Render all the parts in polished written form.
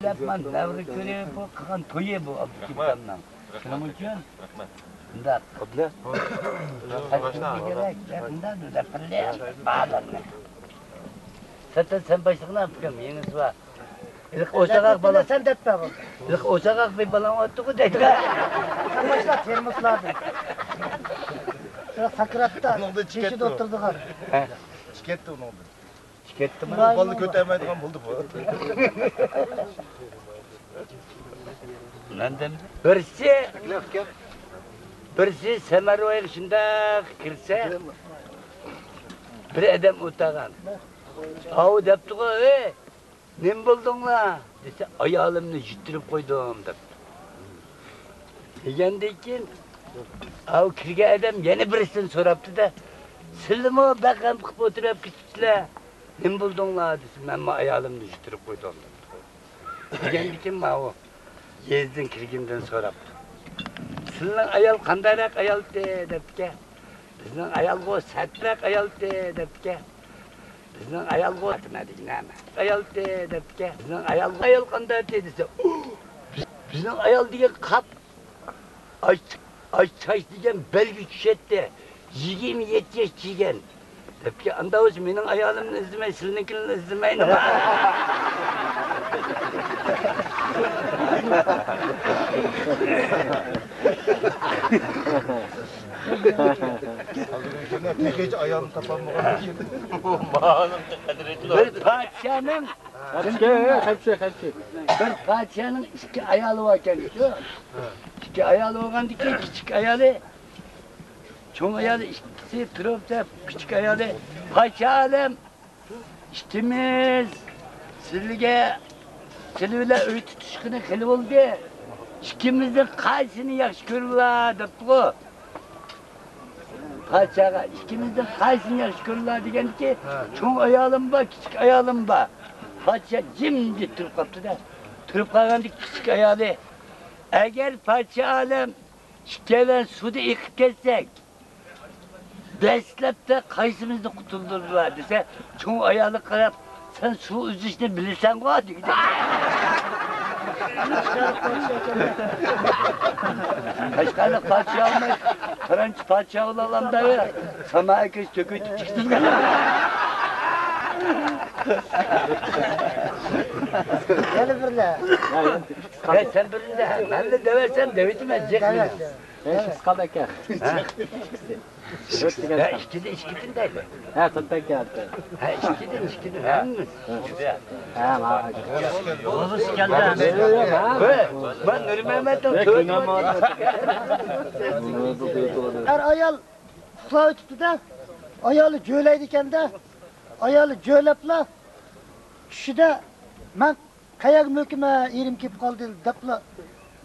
yapman, davri köre bu, kıkan toyu bu Abdülkiptan'dan. Şunun için, bundan. Abla. Kaçırdı gerek, bundan da pırlaya bağlanma. Zaten sen başlıkını yapıyorum, yenisi var. İlk oşakak balan. Sen de etme bu. İlk oşakak bir balan attı ku dedi. Sen başla termoslardı. Şurada sakıratta çeşit oturdu var. Çıketti onu oldu. Çıketti mi? Balı kötemeydiğim buldu bu. Neden? Birisi Semero'ya şunda kirse bir adam utagan. Avu depti ki, ne buldun la? Dese, ayağımını jittirip koydum depti. Degendekin, avu kirge adam yeni birisini soraptı da, sildim o bakam kıp oturup gittiler. Ne buldun la? Dese, ben ayağımını jittirip koydum depti. Degendekin avu, yezdin kirgimden soraptı. Sizin ayal kandarak ayal depke. Bizning ayal go satrak ayal depke. Bizning ayal go atmadik nima. Ayal depke. Bizning ayal qanday dese. Bizning ayal degan qap ay çay degan belgi tushadi. 27 yosh degan. Depke anda o'zi mening ayolimni izlamay, siznikini izlamaydi. Tek ayağını tapanmadan şimdi. Bir padişahın bir padişahın iki ayalı var kendisi. İki ayalı olan ki küçük ayalı, çoğun ayalı ikisi turupta küçük ayalı. Padişahım, işimiz sizlerle öğüt tutuşkunu kılıp oldu. İkimizden kaysını yaxşı görürler depti o. Padişaha ikimizden kaysını yaxşı görürler degen ki, çoğun ayalım var, küçük ayalım var. Padişah cimdi turup kaptı da, turup kalgandı küçük ayalı. Eğer padişahım şikayeden suda yıkıp kessek, beslep de kaysımızda kutuldururlar dese, çoğun ayalı karab, sen su üzüşünü bilirsen koy dedi. Kaşkarlık padişah olmaz, Fransız padişah olalım da ya, sana herkes töküyüp çıksın. Gel birle. Sen birinde, ben de deversem devetim edecek mi? Ben kıskal eke. Ha, işkidin değil. Ha, tuttak geldi. Ha, işkidin, hangimiz? Ha, ma. Oğuz geldi. Ben Nuri Mehmet'im, söyleyeyim. Her ayal kulağı tuttu da ayalı cöyleydiken de ayalı cöylepla kişide ben kayak möküme erim kep kaldı dapla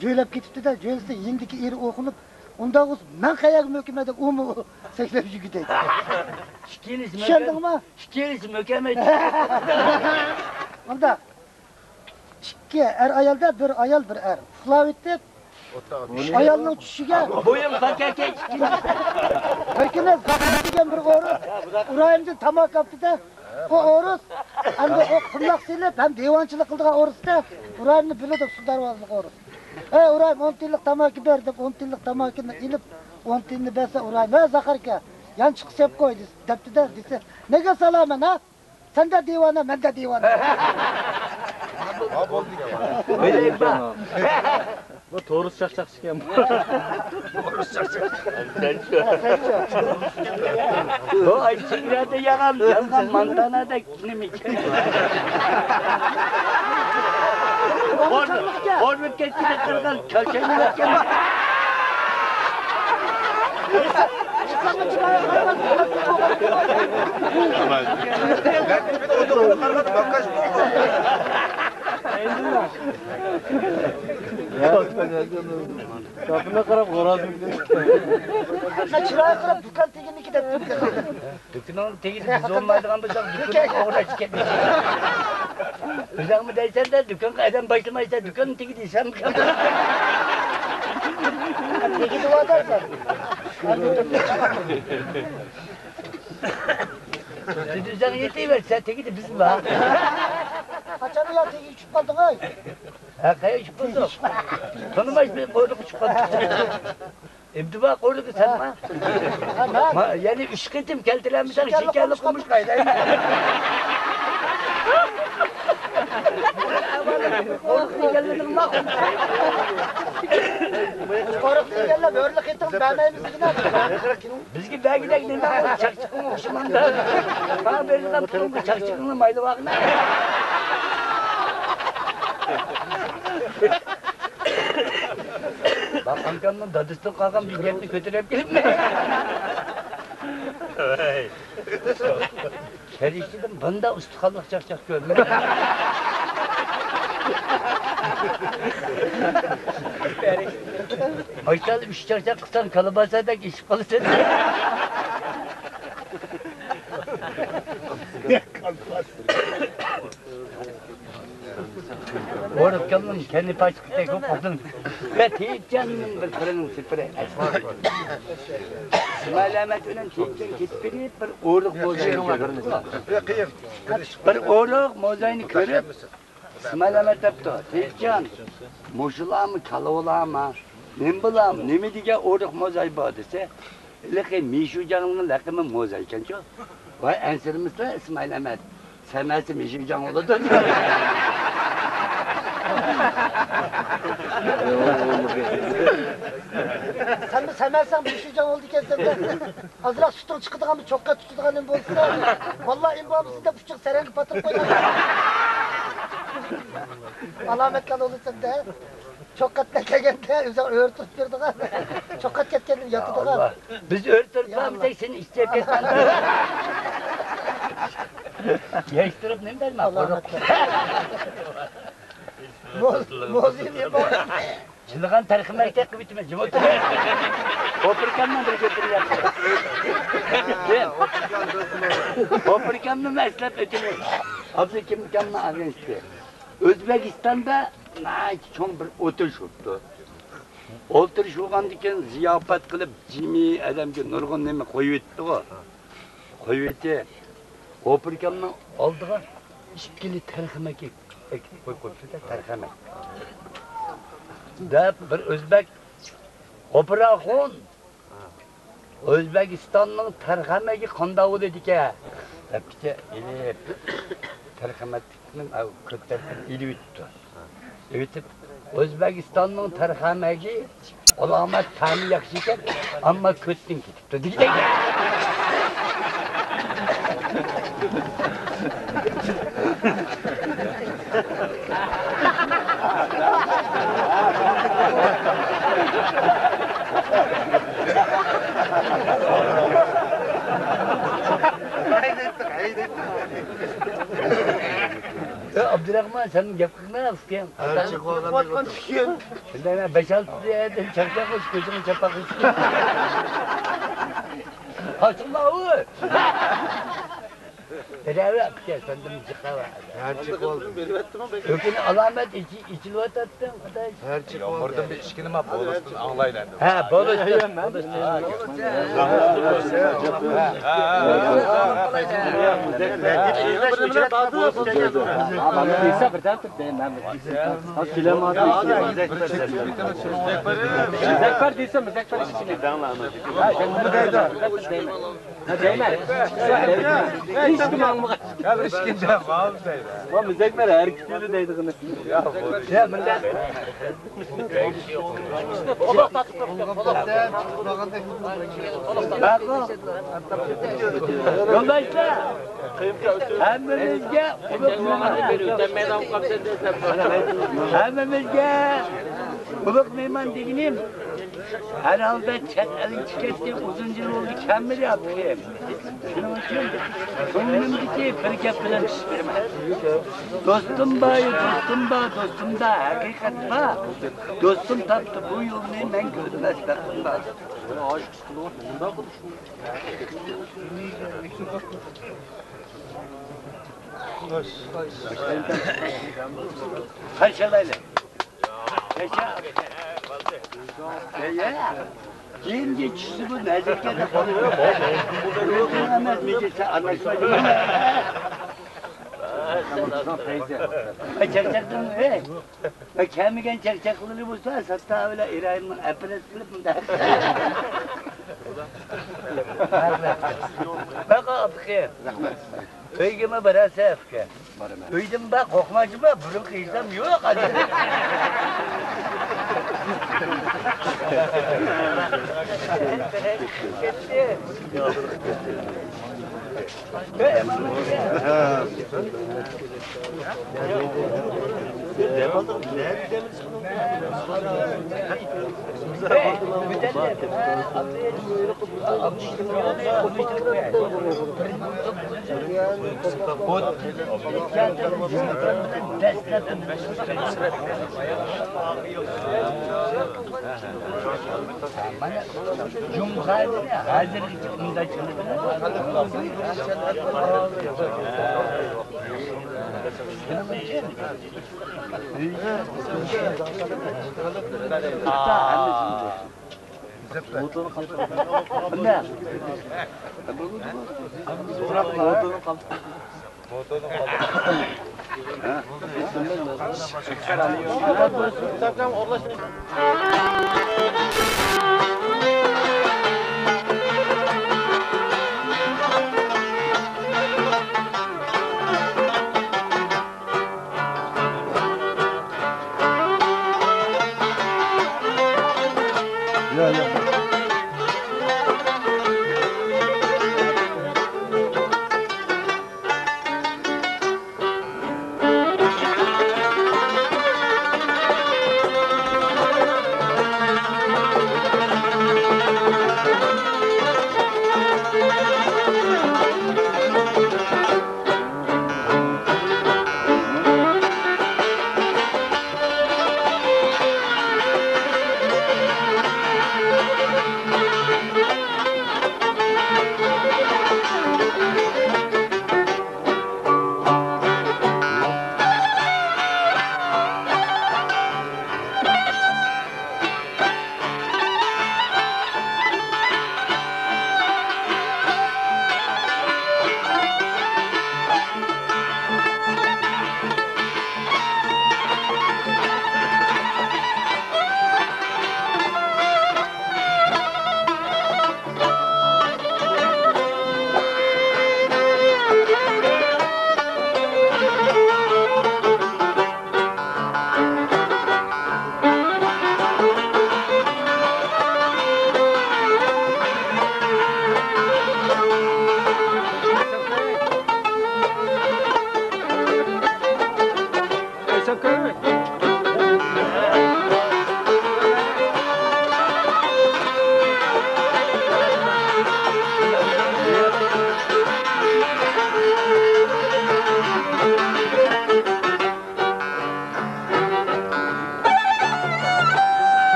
cöylep ketipti de cöylese yengdeki eri okunup onda olsun ben kayak mökümede umu seklep jügüdeydi. Şişendin mi? Şikeriz mökemet. Onda iki er ayalda bir ayal bir er. Kulağı etti. Ayalının çüşüge. Boyum pakeke. Pekine zakırtıgen bir oruz. Urayımcı tamak yaptı da o oruz hem de o kımlak silip hem divançılık kıldığı oruz da Urayım'ını biliyorduk sudarvazlık oruz. Urayım 10 tillik tamaki verdik, 10 tillik tamakini ilip 10 tilini verse Urayım. Zakarka yan çıkış hep koy depti de dese nege salamen ha? Sen de divana, ben de divana. Öyleyim ben. Bu torus çakçak çıkan. O Ayşe'de yalan mantana da kimlik. Hormet geçtiğinde kırgan köşeni bekleyin. Kapına karab horaz gidiyor. Ne çıraya kırıp dükkan tegini gidip Dükkanın teki biz olmaydıgan bulsak dükkanın oğra çıketmiş. Güzel mi dersen de dükkan kaydan başlamaysa dükkanın teki değilsem ki. tegi dua dersen. Düzen yetiverse teki de bizim var. Kaçan ya teki uçup kaldın ay. Ha kaya çıkmadı. Tanımaz bir koyduk çıkmadı. İmdiba koyduk sen ma. Yani üç kıtım keltilenmişler şekerli kumuş kaydı. Koyduk gelmedim ma. Koruk diyenler börlük ettim beğenmeyimiz yine. Bizgi belki de gidin ben çakçıkın okşamanda. Bana berinden tutun bu çakçıkın maylı vakına. Bak amcamın dadısını kalkan bir yerini götürüp gelip mi? Seriştim bunda ustalık çakçak görmedim. Aşağıda üç çarşak kısan kalabasa iş kalırsa Orada kalın kendi paçkıda kopardın. Ve teyitcanın bir kırının sipri. İsmail Ahmet önen teyitcan ketperi bir oğluk mozayını görürüz. Bir oğluk mozayını görüp İsmail Ahmet yaptı. Teyitcan, muşula mı kalıola mı? Ne bulam, ne mi diye oğluk mozay bu dese. Leki Mişucan'ın lakımı mozay kenço. Vay enserimizle İsmail Ahmet. Sevmezse Mişucan olurdu. Sen mi semersen bu işi oldu kesinlikle. Azırak sütun çıkıdığın bir çok kötü tutuğun imbo olsa. Vallahi imbo abisi de buçuk serengi patır koyar. Alametler olursa de. Çok kat nekegende üzerine örtüp durduğun. Çok kat ketkendim yatıdığın. Allah. Biz örtürüp bir seni isteyip etmen. Yaştırıp ne derim abi? Mozayım imbo. Çılgın tarihim erkek gibi bitmez. Cumhuriyet. Operkanla bir götürüyor. Operkanla meslep ötünür. Abdülkerim'le agensti. Özbekistan'da çok bir oturuş oldu. Oturuş olgandıkken ziyafat kılıp cimi adamga nurgun neme koyuvetdi o. Koyuvetti. Operkanla aldığa ikkili tarihime koyup da tarihime. Da bir Özbek Operakon Özbekistan'ın tarhamagi qanday bo'ldi ekan. Debki elib tarhamatning ko'tarib elib o'tdi. O'tib O'zbekistonning tarhamagi alomat ta'mi yaxshi ekan, ammo ko'tdin ketibdi degan. Abdurrahman sen gap qilma ustiyan. Çıkmadan Shunday 5-6 yerdan chaqchaq qo'sh ko'zini chapaq qilib. Haçma o. Tedavi apke sendim chiqava. Her çık oldu. Ökün alamet içilip atattım. Her çık oldu. Oradan bir işkini mi boğulasın ağlaylandı. Ha, boğulasın. Desa birden tut deyim ben. Az kilemadı. Müzekfer değilse müzekfer işini anlamadı. Ha sen bunu deydi. Ha değme. Hiç kim almadı. Ya bir işkini de bağım deydi. Bu müzekfer her ikisi deydi kını. Ya millet. Bak o. Yoldaşlar. Hemmimizge uluk meyman deginim. Herhalde çet elin çıkarttı uzun yıl oldu kemmil yapayım. Şunun için koynumdaki bir gap bilen dostum da hakikat var. Dostum taptı bu yolunu ben görmez taktım. Kaçalayla. Kaça. Ya. Kim geçişi bu nezakete kalıyor. Burada yok. Ahmet Meclis'e anlaşmaydı. Çakçaktan mı? Kemigen çakçakları bulsa hatta öyle İray'ın apres kılıp mı der? Bak apke. Öygeme barası apke. Öydüm bak kokmacıma burun kıysam yok hadi. Gitti. Cumhuriyet hazır içinde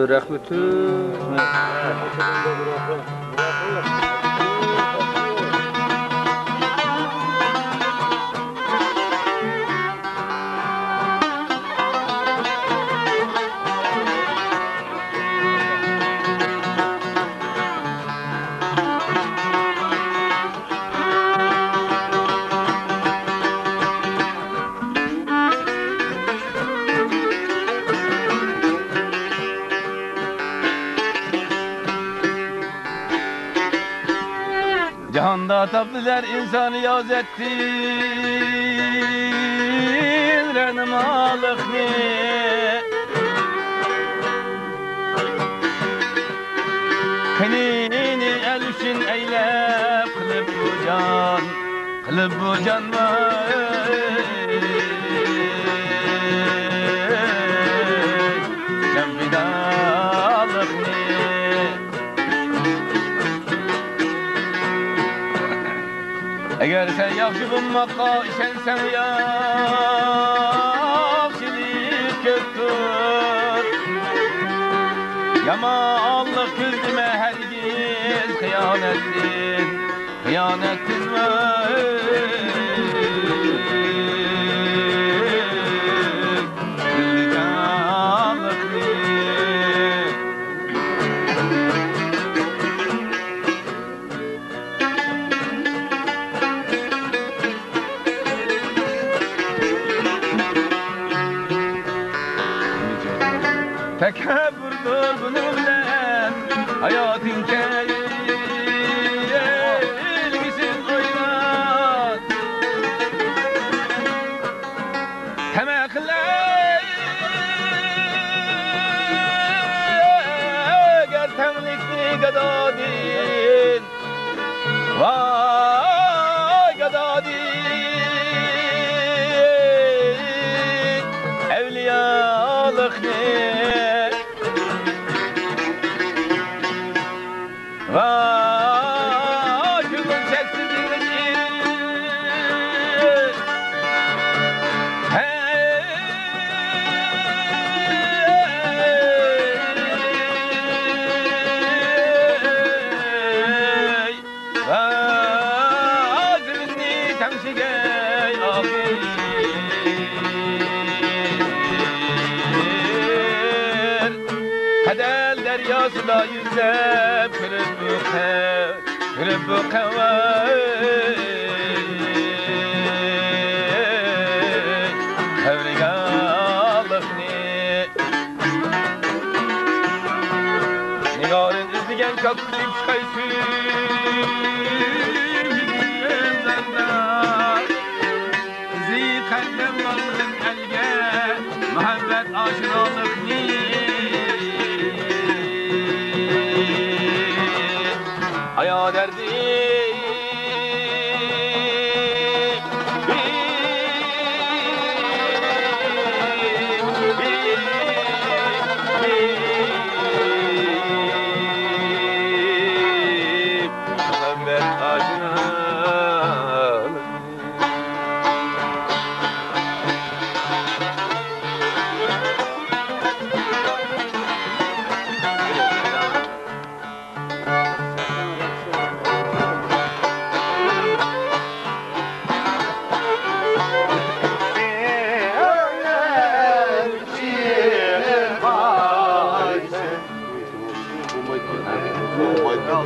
rahmetim. Cihanda tapdiler insanı yaz ettin renmalıkni Kınini el üçün eylep kılıp bu can var Cembidalıkni Eğer sen yaxşı bulmakka işensen yaxşılık götür Yamanlık gözüme hergiz hıyanettin var Tekebbürdür bunu bilen hayatın kelgisin oynar Temekler gertemlikni gadadin Vay gadadin Evliyalıkni Gülün çektirdiğini Vazirni temsige ağır Kadel deryasında yüzlep kırıp bu Kavrigalıkni Nigarın izligen kaklık çıkaysın Zikallem varlığın elge Muhabbet aşinalıkni Aya derdi Muhabbet aşinalık Oh my God.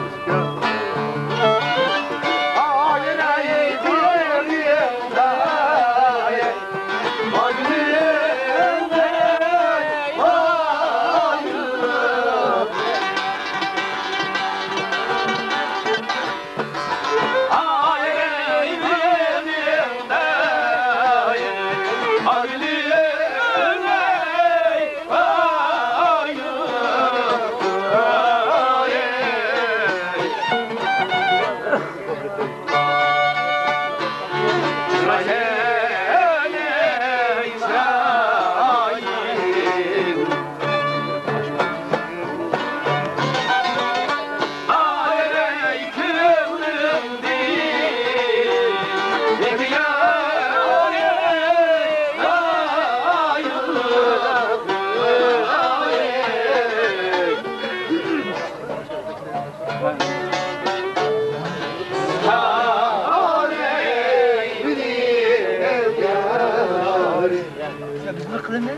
iklimi.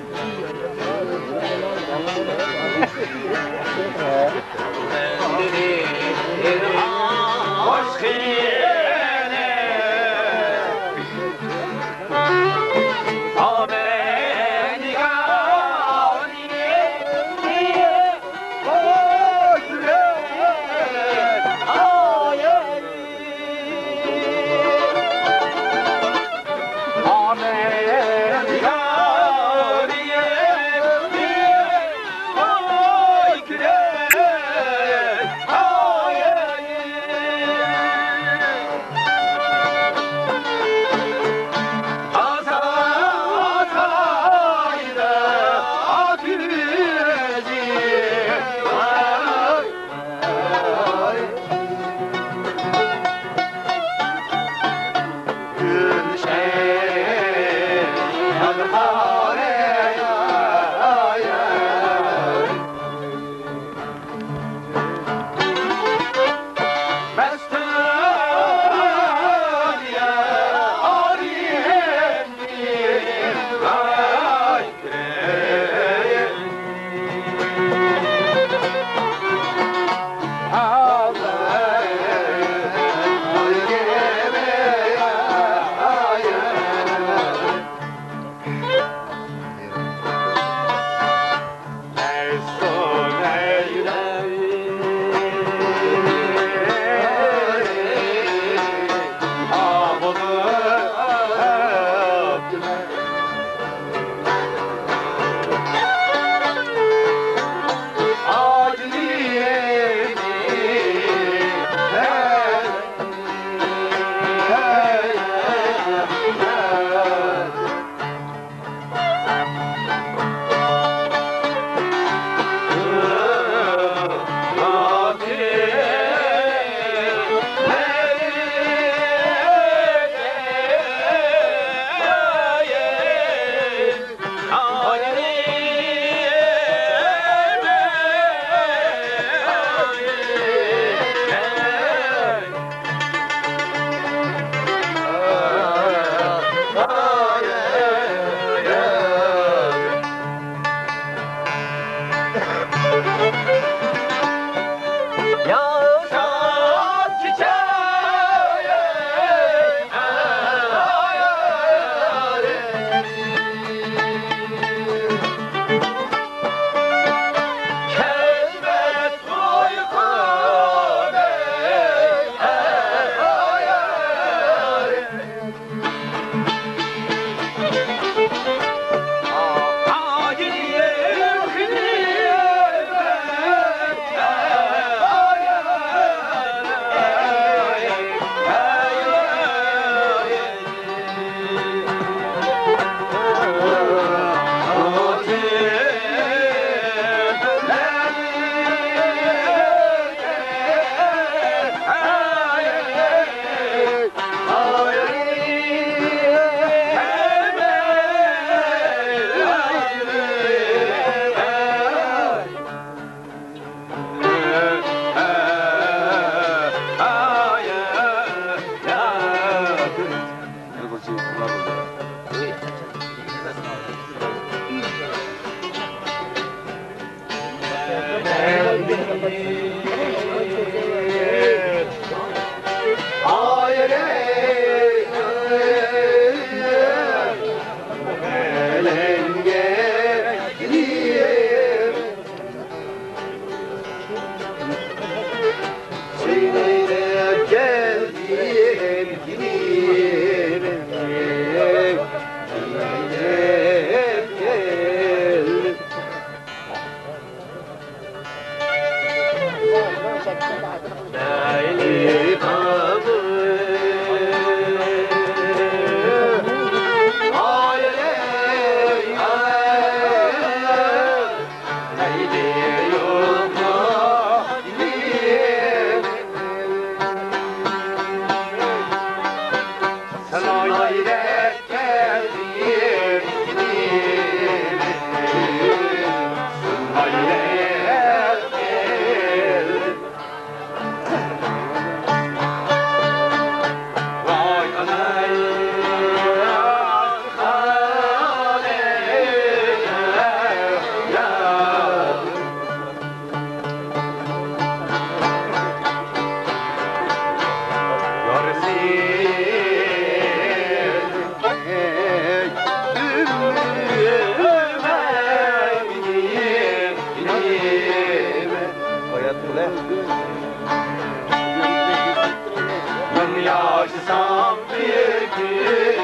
yaşasam bir gün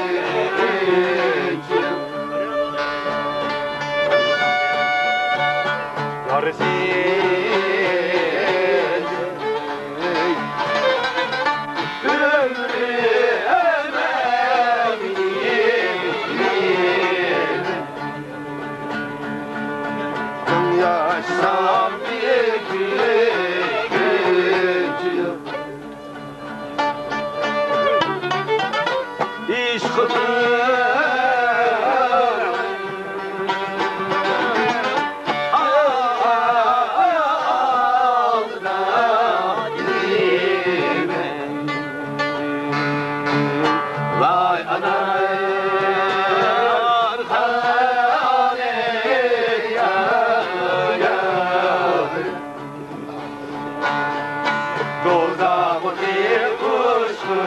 yarısı yaşasam bir gün vay anar hane ya dozağın bir kuşku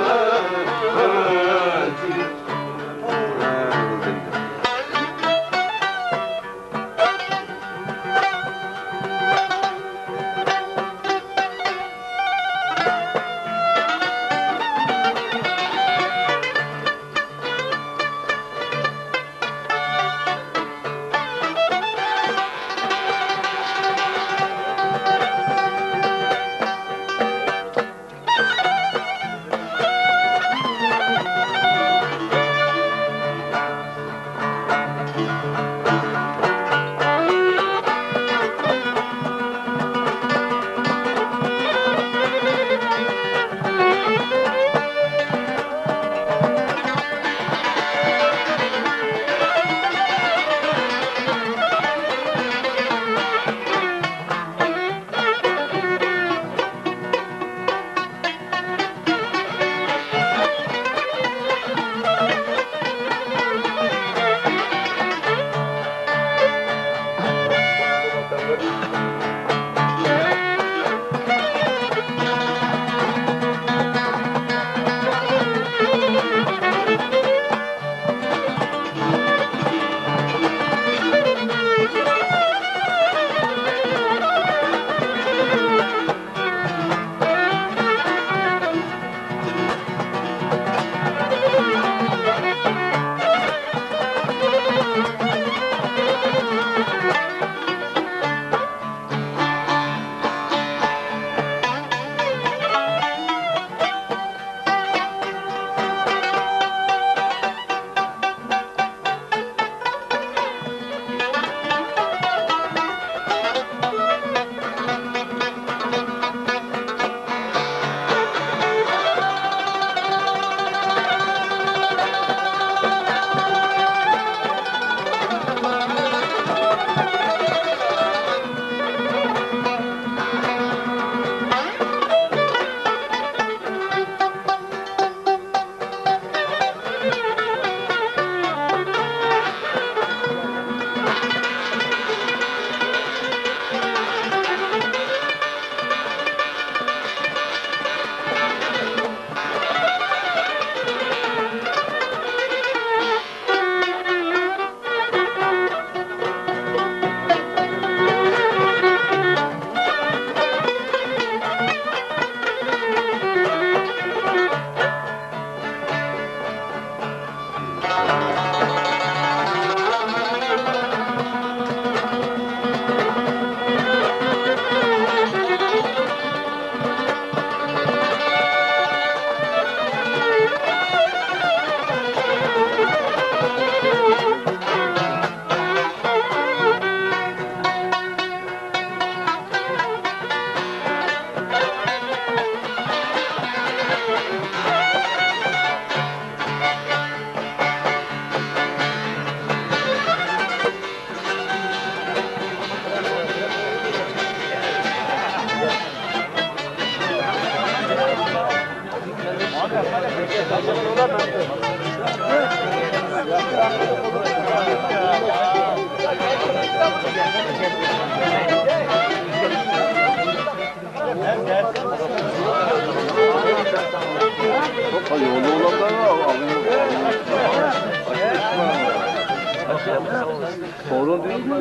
Sorun değil mi?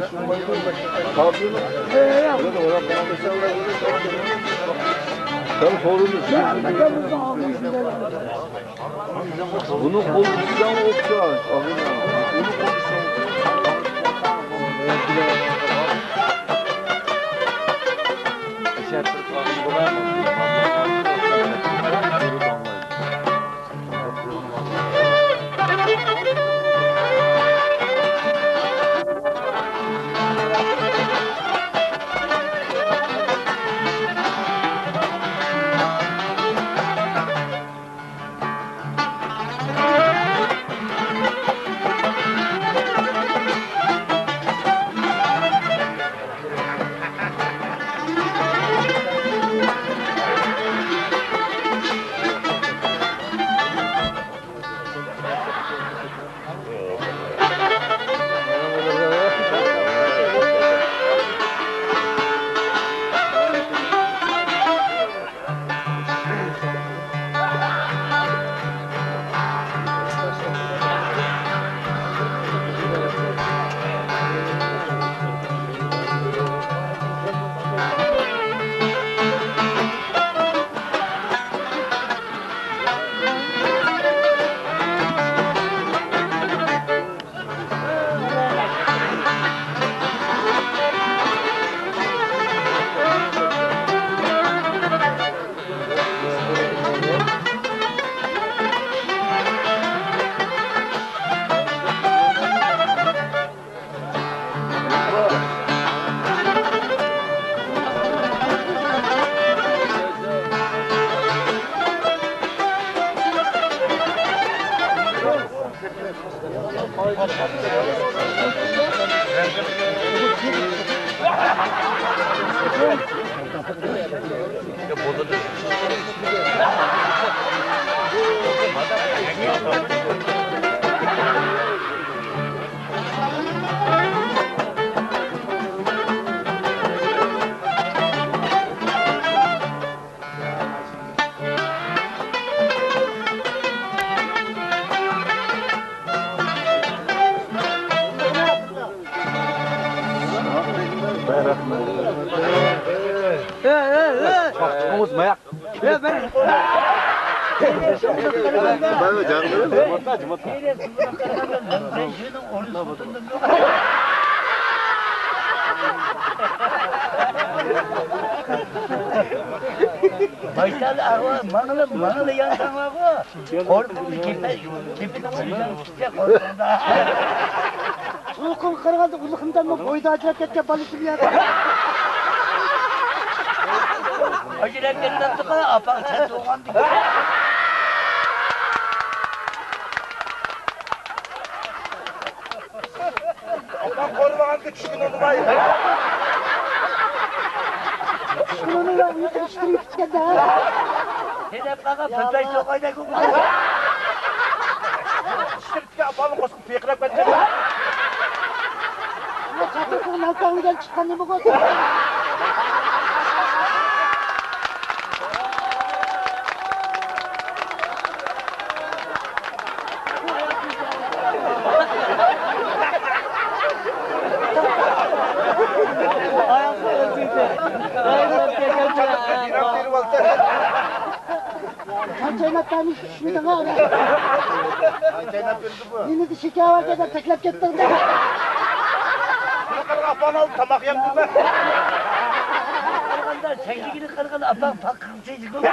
Kalkıyor mu? Tabii sorun değil. Bunu konuşsan okşar. Bunu konuşsan Omuz mayak. Ben de canlı. Baysal ağwa mağlı yansan ağwa. Korkup kepini koyacağım işte korkunda. Uykum kırıldı, uykumdan mı boyda acayip ketken balıkçı bir yer. Acilekten tıka apak sen doğan diye. Apan korumagan küçükün onu bayır. Şunu ya uyuşturup gitken de ha. Sen hep kaka pöpey sokayda kukudu. İşte apanın koşup pekrep edecek. Ama çatırtığın altağından çıkan ne bu kadar? Kaynatlarını şişmedin ha. Yine de şeker var kadar teklep gittin de. Kırık apan al tamak yem durma. Kırganda çektiğini kırganda apak pak kırmızıcık oldu.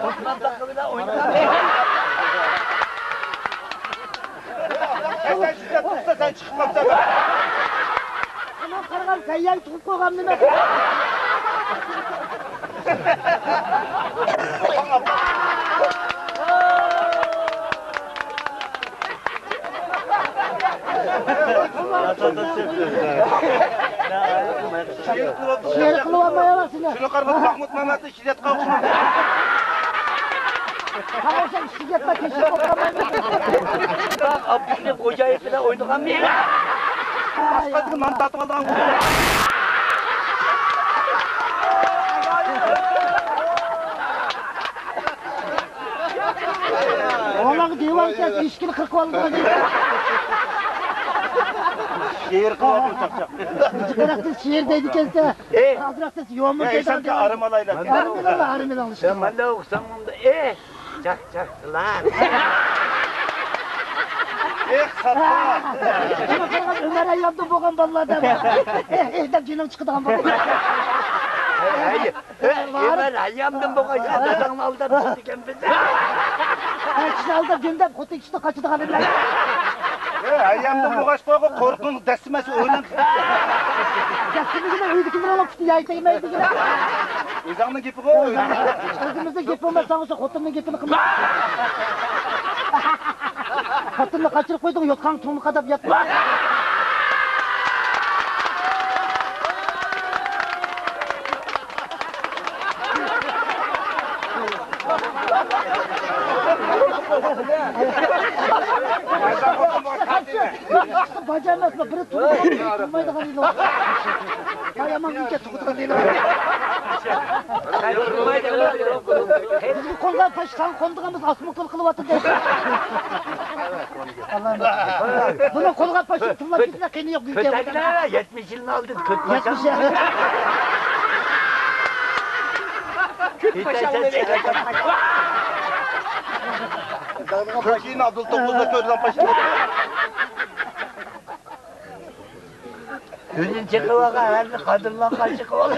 Osman takımıyla oynadı. Sen size tutsa sen çıkmazsan. Tamam kargal sen yan tutup koyalım demek. Şehir kılıvamayamazsın ya. Şunu kargı Mahmut Mehmet'i şiddet kavuşma. Tamam sen şiddetle keşif toplamayın. Bak abdüsle koca ipine oynayan bir yere. Başkasını mantatı aldan kurdu. Oğlan divan kes, işkili 40 oldu. Şehir kılavuz takacak. Çıkarak şehirdeydi kesse. Kaldırak ses yoğun mu dedi. Sanki arımalayla. Arımalı işte. Ben de okusam onda çakçaktılar. Sapma. Ömer'e yaptı boğan vallahi da. Evden canım çıktı ama. Hayır. Ömer ayağımdan bu kadar dadağın aldan tutuken bize. Herkese aldı gündem kutu içti kaçtı halimler. Ayağımda bu kaç boyu korkun destimesi oynan. Yaksını yine uydu kimden alıp tuttu yayta yemeydi yine. Özanın gibi o. Özümüzün gibi olmaz sanırsa kotunun gipini kılmak. Katını kaçırıp koydun yotkan tuğunu kadar yatma. Bacağım etme, biri tutmaydı kanıyla. Ayağımın ülke tuttu kanıyla. Bu konuda paşkan kondurgamız asmı kılıkılı vatı değil. Allah'ım. Bunun kolga paşı tırla bitine kıyını yok ülke. Kötekler 70 yılını aldın. Köt paşam. 70 ya. Köt paşam. Köşeğin Abdültopuz'da körden paşa. Gözün çıkıvağa her bir kadınla kaşık olur.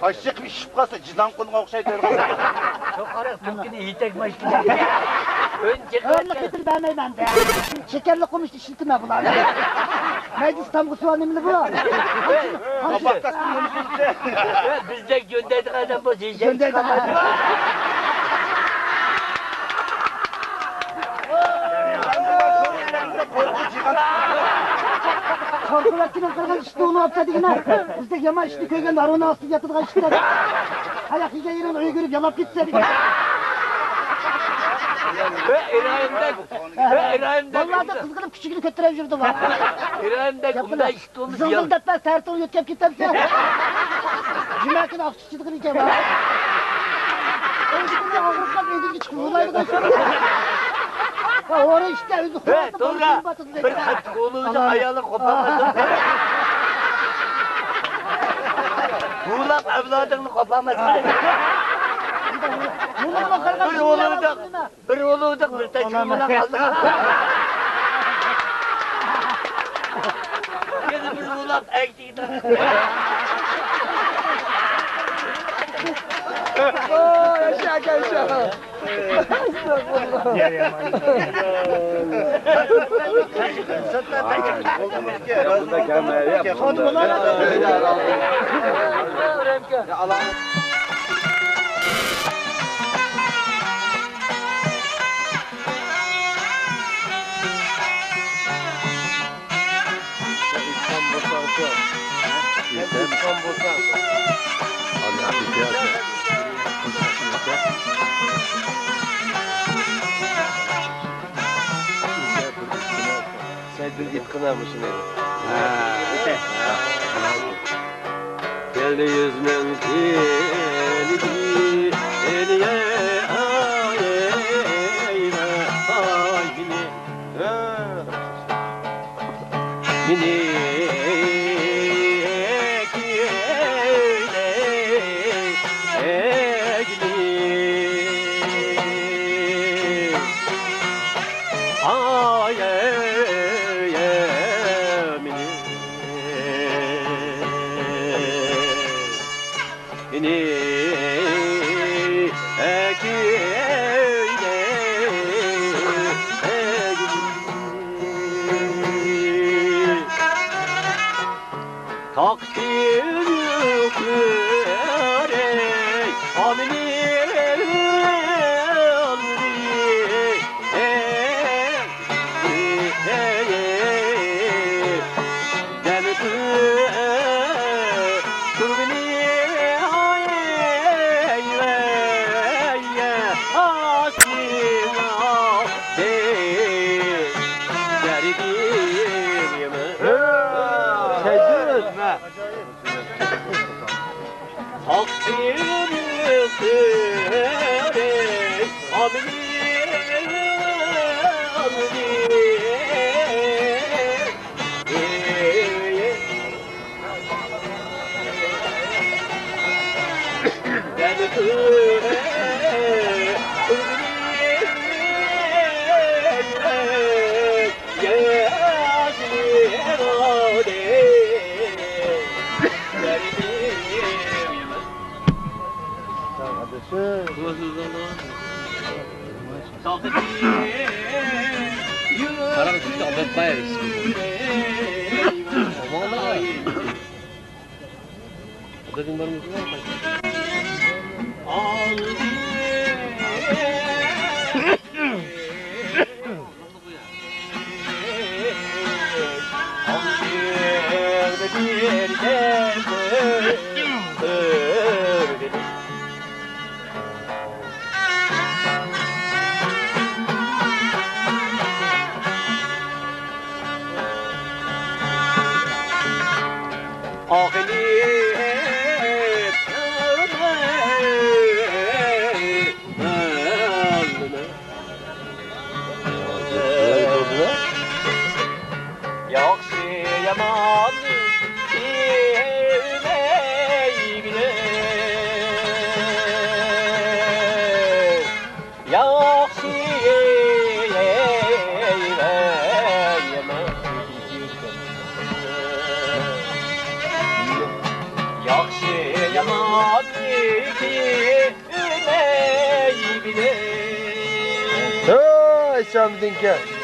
Kaşık bir şıpkası cizan konuğa okşaydı. Çok arak Türk'ünü iyi tek başına. Ön çıkıvağa. Öyle getir vermeyi ben de. Şekerli konuştu işitme bunlar. Meclis tam kusuva nemli bu. Kabaktasın yemişsin. Biz de gönderdik adam bu zeyşek. Gönderdik. Korkular kimin kırgan işte onu atladı yine. Biz de yama işte köygen var onu astı yatırdık işte. Ayak yiyeceği yerin öyle görüp yalap gitseydik. İrahim'de Vallahi da kızgınıp küçüğünü kötüre yürüdü var. İrahim'de kumda işte olmuş yal. Zıldırdatlar sertonu yutkep gittemse. Cuma günü akçıçılıkını yiyeceğim ha. Öncekinde ağırlıklar ödül hiç kurulaydı da. Ha orada işte özü kurulaydı. Tolga bir at koluğunu ayağını kopamadın. Buğlak evladını kopamazsın. Bir oğluyduk bir taşımına kaldık. Gene bir buğlak ektiğinden. Aşağı aşağı. Sen ip kınamışsın evi. Geldi yüzmen kelidi eliye ayeyme ayini mini takdir yüklere amini Karang sudah obat bayar sih. Mana? Ada yang baru muncul apa? Something can.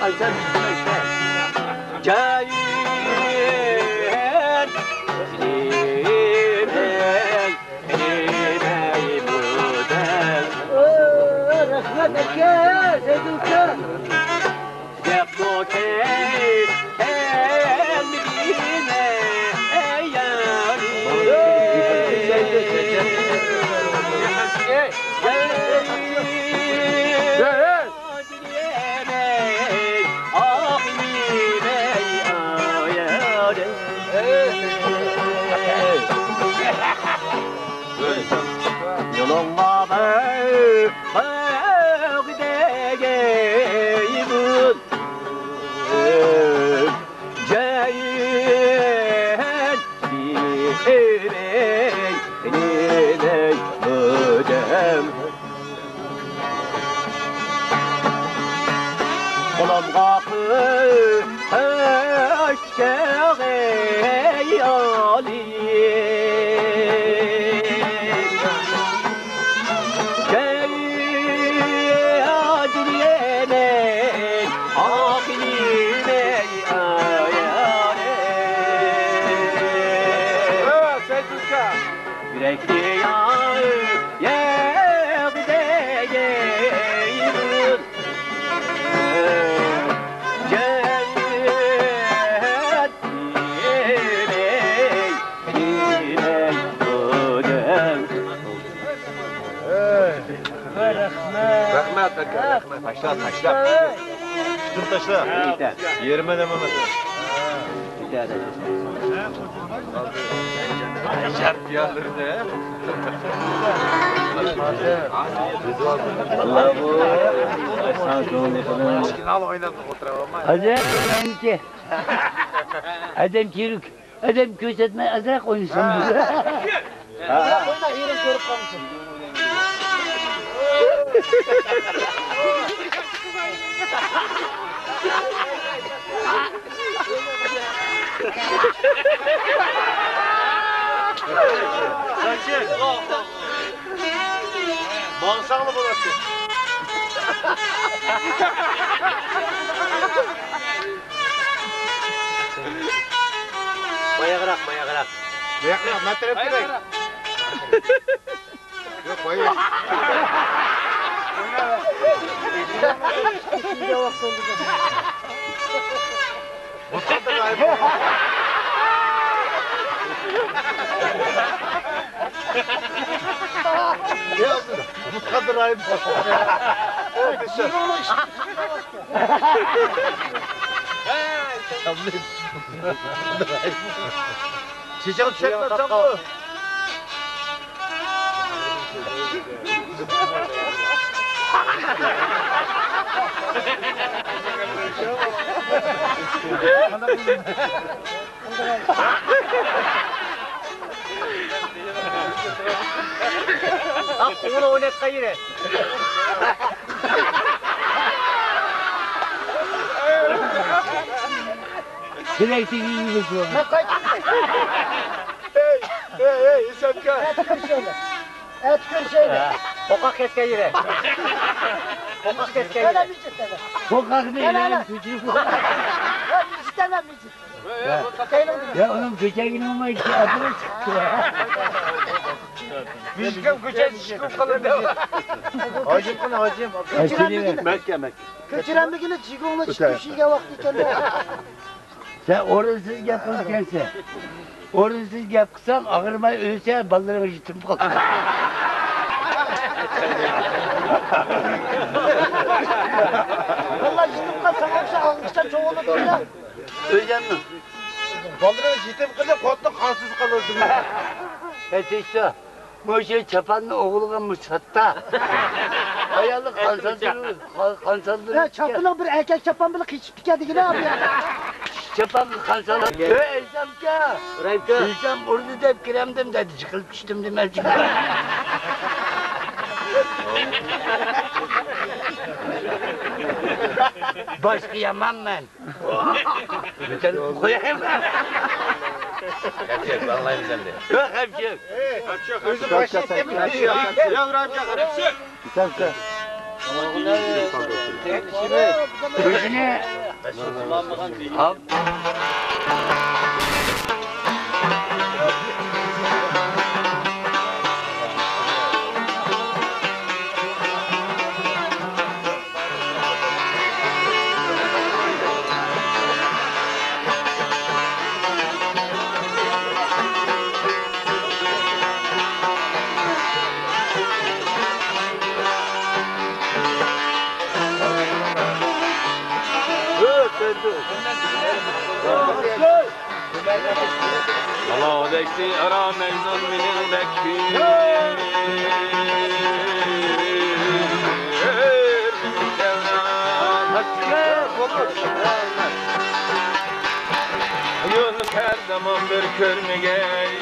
kalsam gitmekte. Cahil Rahmet eke, Seduka. Yapma kendine Yoluma bak degeyim Cahil birey ödem Olam kapı aşağı Ali Yürekli yar yevdeyim Cennet yine ödem Rahmet Aka, rahmet. Taşla, taşla. Tutun taşla. Yerime de Mehmet. Şart yerlerinde. Allah bu. Final oynadık o tarafa. Adam kirük. Adam gözetme azrak oynasın. Oyna yerin görüp kalmışsın. Kaçın. Bağırsaklı burası. Mayakırak, mayakırak. Bırakma, metrep direkt. Yok, koyun. Mutlu da kaybı. Ne yaptın? Mutlu da kaybı. Evet, dışarı. Çiçek çekmezsen bu. Onu oynat kayıre. Sürekli gibi şu an. Hey, İsatka. Et şöyle. Et şöyle. Sokak kes kayıre. Sokak kes kayıre. Öyle müzik deme. Sokak değil Hele, lan hele. küçük. Müzik deme müzik. Ya onun köçeğini olma iki adını çıktı ya. Müzikim küçük çıkım kalın devam. Hacım kana hacım. Köçüren bir günü cigonla çıkıp şiige vakti kendine. Sen orasız yapmışken sen. Orasız yapsan ağırma ölse ballarına gittim kalk. Vallahi gittim kalsam akşam almıştan çoğunu böyle. Öleceğim mi? Baldıra jitim kılıp kodlu kansız kalırdım. Etişte. Bu şey çapanlı oğlu kalmış hatta. Ayalı kansaldır. Ya çapının bir erkek çapan bir hiç pikedi ne abi ya? Çapanlı kansaldır. Eysem ka. Eysem orada deyip giremdim dedi. Çıkılıp düştüm demez. Baş kıyamam ben. Bütün koyayım. Hemşek, vallahi bizden de. Yok hemşek. Özü başı ettim. Yavrum amca, hemşek. Gözüne. Al. Allah dekti ara mecnun minin bekir Yun her zaman bir körmegen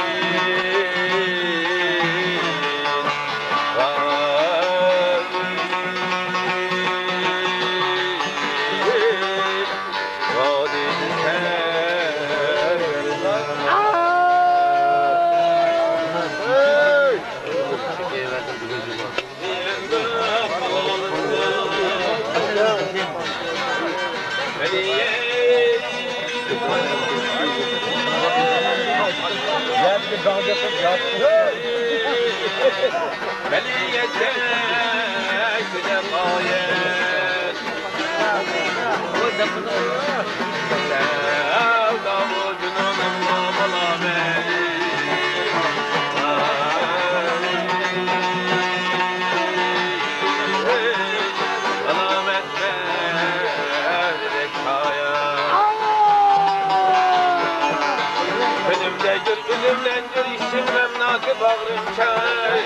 Ölümlendir işim memnakı bağrım çay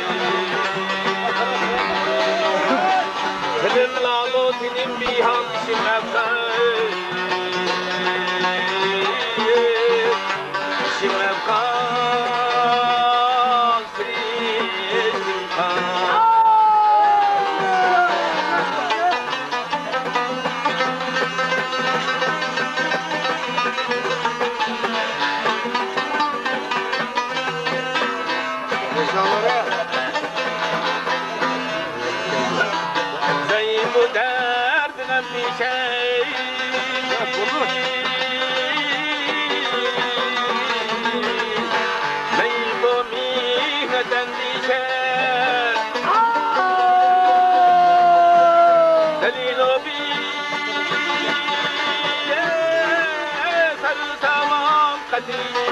Dilim lalo dilim bihan işim mevkay İşim mevkay Sirişim kan Bu derdine bir şey Ney bu mihneten dişer Delil o bir sarı tamam katili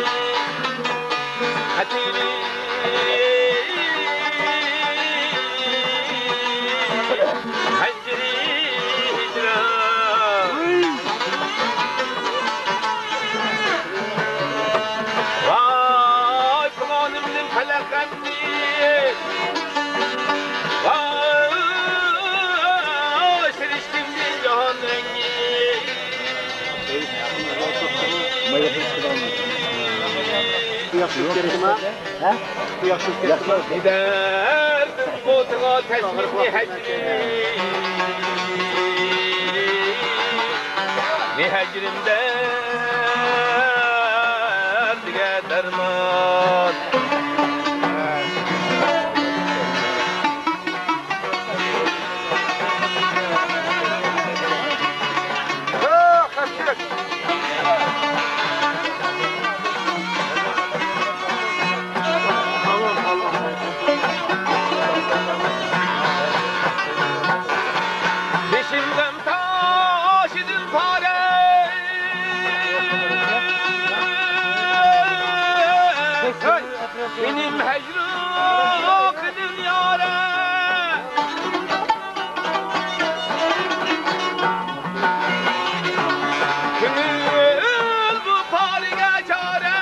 Vay kumanımın felaketli Vay siriştimdi cihan rengi Giderdim kutuna teslimli hecri Ni hecrimde derdige derman Peşimden taşıdın pare Benim hecru kıdın yâre Gönül bu parige çare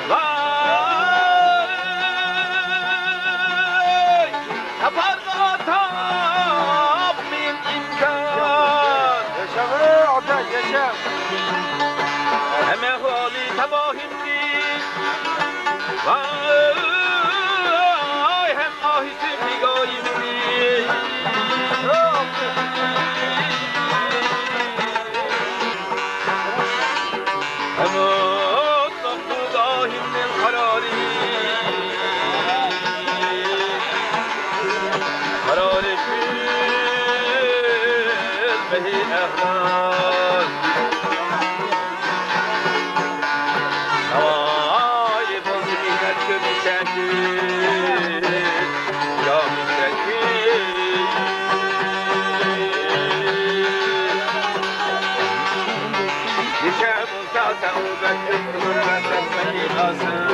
Vay Yapar da tapmin imkan Yaşa be orada yaşa. Hem ehvali tebahimdi Vay hem ahisi figayimdi Hem otlaklı dahimden karari Karari به احراز نوای بزرگیت که میشدی یا میشدی دیشب سازم و بکرم رسد منی خواستم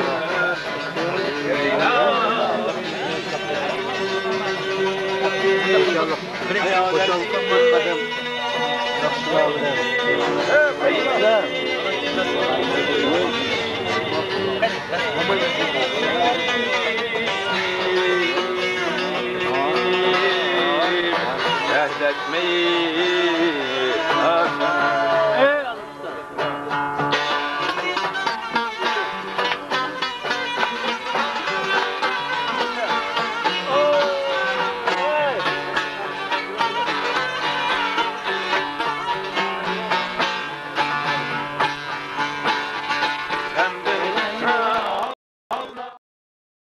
شهدت مي